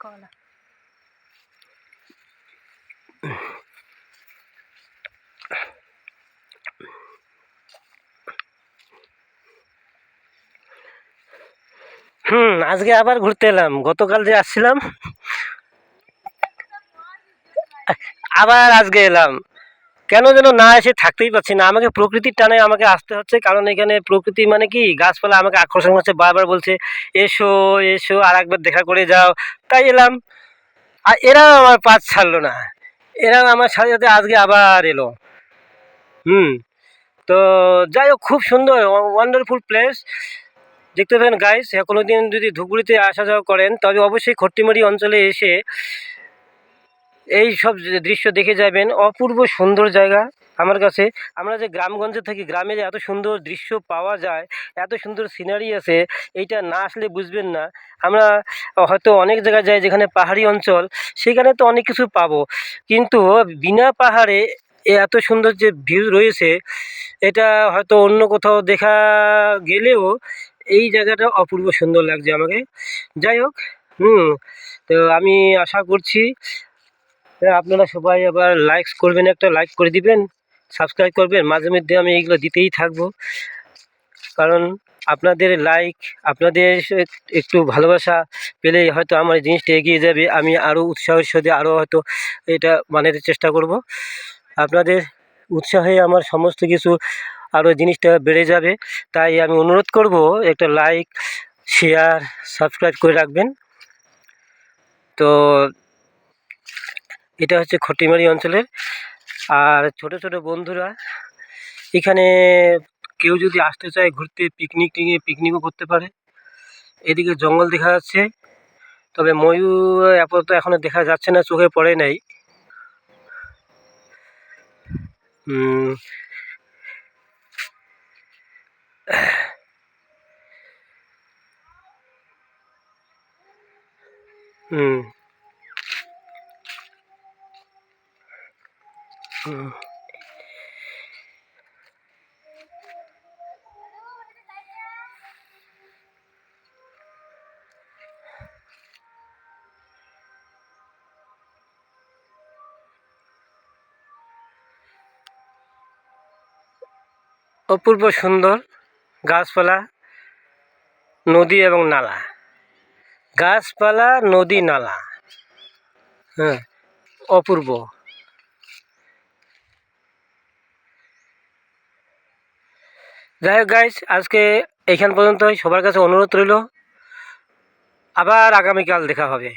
কলা আজকে আবার ঘুরতে এলাম। গতকাল যে আসছিলাম আবার আজকে এলাম। কেন যেন না এসে থাকতেই পারছি না, আমাকে প্রকৃতির টানে আমাকে আসতে হচ্ছে। কারণ এখানে প্রকৃতি মানে কি, গাছপালা আমাকে আকর্ষণ করছে, বারবার বলছে এসো এসো আর একবার দেখা করে যাও। তাই এলাম। আর এরাও আমার পাশ ছাড়লো না, এরাও আমার সাথে সাথে আজকে আবার এলো। হুম তো যাই হোক, খুব সুন্দর ওয়ান্ডারফুল প্লেস। দেখতে পেন গাইস, কোনো দিন যদি ধুপগুড়িতে আসা যাওয়া করেন তবে অবশ্যই খট্টিমারি অঞ্চলে এসে এই সব দৃশ্য দেখে যাবেন। অপূর্ব সুন্দর জায়গা আমার কাছে। আমরা যে গ্রামগঞ্জে থাকি, গ্রামে যে এত সুন্দর দৃশ্য পাওয়া যায়, এত সুন্দর সিনারি আছে, এইটা না আসলে বুঝবেন না। আমরা হয়তো অনেক জায়গায় যাই যেখানে পাহাড়ি অঞ্চল, সেখানে তো অনেক কিছু পাবো, কিন্তু বিনা পাহাড়ে এত সুন্দর যে ভিউ রয়েছে, এটা হয়তো অন্য কোথাও দেখা গেলেও এই জায়গাটা অপূর্ব সুন্দর লাগছে আমাকে। যাই হোক, তো আমি আশা করছি আপনারা সবাই আবার লাইকস করবেন, একটা লাইক করে দিবেন, সাবস্ক্রাইব করবেন। মাঝে মধ্যে আমি এইগুলো দিতেই থাকবো, কারণ আপনাদের লাইক, আপনাদের একটু ভালোবাসা পেলেই হয়তো আমার এই জিনিসটা এগিয়ে যাবে। আমি আরও উৎসাহের সাথে আরও হয়তো এটা বানাতে চেষ্টা করব। আপনাদের উৎসাহে আমার সমস্ত কিছু আরও জিনিসটা বেড়ে যাবে। তাই আমি অনুরোধ করব, একটা লাইক, শেয়ার, সাবস্ক্রাইব করে রাখবেন। তো এটা হচ্ছে খট্টিমারি অঞ্চলের। আর ছোট ছোট বন্ধুরা এখানে কেউ যদি আসতে চায় ঘুরতে, পিকনিকও করতে পারে। এদিকে জঙ্গল দেখা যাচ্ছে, তবে ময়ূর আপাতত এখনো দেখা যাচ্ছে না, চোখে পড়ে নাই। হুম হুম হুম অপূর্ব সুন্দর গাছপালা, নদী এবং নালা। গাছপালা, নদী, নালা, হ্যাঁ, অপূর্ব। যাই হোক গাইস, আজকে এইখান পর্যন্তই। সবার কাছে অনুরোধ রইল, আবার আগামীকাল দেখা হবে।